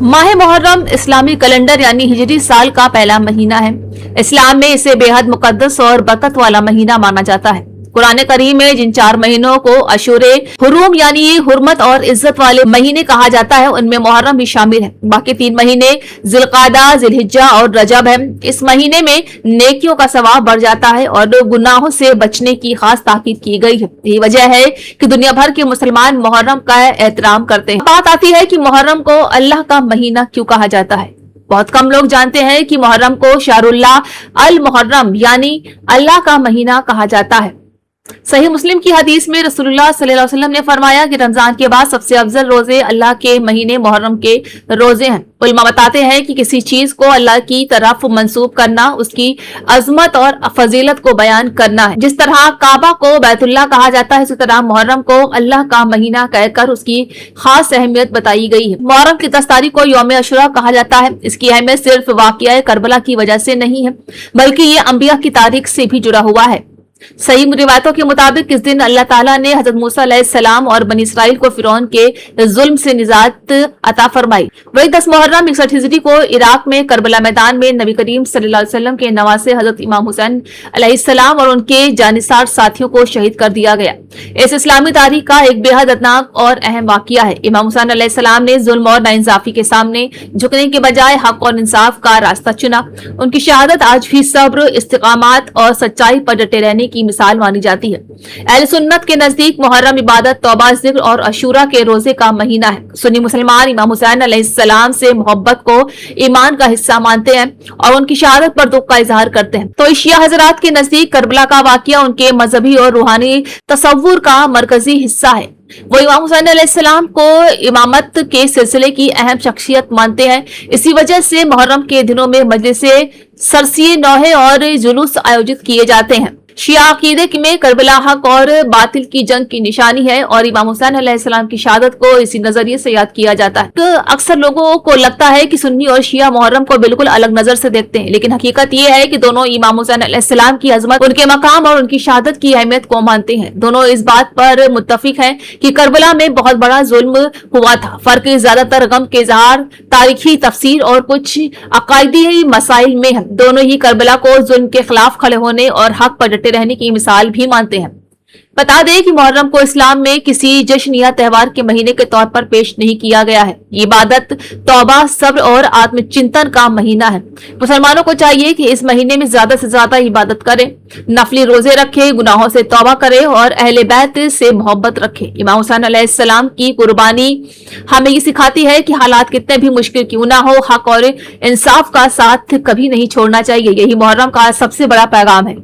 माह मुहर्रम इस्लामी कैलेंडर यानी हिजरी साल का पहला महीना है। इस्लाम में इसे बेहद मुकद्दस और बरकत वाला महीना माना जाता है। कुरान करीम में जिन 4 महीनों को अशूरे हुर्रुम यानी हुर्मत और इज्जत वाले महीने कहा जाता है, उनमें मुहर्रम भी शामिल है। बाकी 3 महीने जिलकादा, जिलहिज्जा और रजब है। इस महीने में नेकियों का सवाब बढ़ जाता है और गुनाहों से बचने की खास ताकीद की गई है। यही वजह है कि दुनिया भर के मुसलमान मुहर्रम का एहतराम करते हैं। बात आती है कि मुहर्रम को अल्लाह का महीना क्यों कहा जाता है। बहुत कम लोग जानते हैं कि मुहर्रम को शहरुल्लाह अल मुहर्रम यानी अल्लाह का महीना कहा जाता है। सही मुस्लिम की हदीस में रसूलुल्लाह सल्लल्लाहु अलैहि वसल्लम ने फरमाया कि रमजान के बाद सबसे अफजल रोजे अल्लाह के महीने मुहर्रम के रोजे हैं। उलमा बताते हैं कि किसी चीज को अल्लाह की तरफ मंसूब करना उसकी अजमत और फजीलत को बयान करना है। जिस तरह काबा को बैतुल्लाह कहा जाता है, इसी तरह मुहर्रम को अल्लाह का महीना कहकर उसकी खास अहमियत बताई गई है। मुहर्रम की 10 तारीख को यौम अशूरा कहा जाता है। इसकी अहमियत सिर्फ वाक़या करबला की वजह से नहीं है, बल्कि ये अंबिया की तारीख से भी जुड़ा हुआ है। सही रिवायतों के मुताबिक इस दिन अल्लाह ताला ने हजरत मूसा अलैहिस्सलाम और बनी इसराइल को फिरौन के जुल्म से निजात अता फरमाई। वही 10 मुहर्रम 61 हिजरी को इराक में करबला मैदान में नबी करीम सल्लल्लाहु अलैहि वसल्लम के नवासे हजरत इमाम हुसैन अलैहिस्सलाम और उनके जानिसार साथियों को शहीद कर दिया गया। इस इस्लामी तारीख का एक बेहद दर्दनाक और अहम वाकया है। इमाम हुसैन अलैहिस्सलाम ने जुल्म और नाइंसाफी के सामने झुकने के बजाय हक और इंसाफ का रास्ता चुना। उनकी शहादत आज भी सब्र, इस्तिकामत और सच्चाई पर डटे रहने की मिसाल मानी जाती है। अहले सुन्नत के नजदीक मुहर्रम इबादत, तौबा, जिक्र और अशूरा के रोजे का महीना है। सुन्नी मुसलमान इमाम हुसैन अलैहिस्सलाम से मोहब्बत को ईमान का हिस्सा मानते हैं और उनकी शहादत पर दुख का इजहार करते हैं। तो शिया हजरात के नजदीक करबला का वाकया उनके मजहबी और रूहानी तसव्वुर का मरकजी हिस्सा है। वो इमाम हुसैन अलैहिस्सलाम को इमामत के सिलसिले की अहम शख्सियत मानते हैं। इसी वजह से मुहर्रम के दिनों में मजलिसे सरसिए नौहे और जुलूस आयोजित किए जाते हैं। शिया अकीदे में करबला हक और बातिल की जंग की निशानी है और इमाम हुसैन अलैहिस्सलाम की शहादत को इसी नजरिए से याद किया जाता है। तो अक्सर लोगों को लगता है कि सुन्नी और शिया मुहर्रम को बिल्कुल अलग नजर से देखते हैं, लेकिन हकीकत ये है कि दोनों इमाम हुसैन अलैहिस्सलाम की अजमत, उनके मकाम और उनकी शहादत की अहमियत को मानते हैं। दोनों इस बात पर मुत्तफिक हैं कि करबला में बहुत बड़ा जुल्म हुआ था। फर्क ज्यादातर गम के इजहार, तारीखी तफसीर और कुछ अकायदी मसाइल में है। दोनों ही करबला को जुल्म के खिलाफ खड़े होने और हक पर रहने की मिसाल भी मानते हैं। बता दें कि मुहर्रम को इस्लाम में किसी जश्न या त्योहार के महीने के तौर पर पेश नहीं किया गया है। ये इबादत, तौबा, सब्र और आत्मचिंतन का महीना है। मुसलमानों को चाहिए कि इस महीने में ज्यादा से ज्यादा इबादत करें, नफली रोजे रखें, गुनाहों से तौबा करें और अहले बैत से मोहब्बत रखें। इमाम हुसैन अलैहिस्सलाम की कुर्बानी हमें ये सिखाती है कि हालात कितने भी मुश्किल क्यों ना हो, हक और इंसाफ का साथ कभी नहीं छोड़ना चाहिए। यही मुहर्रम का सबसे बड़ा पैगाम है।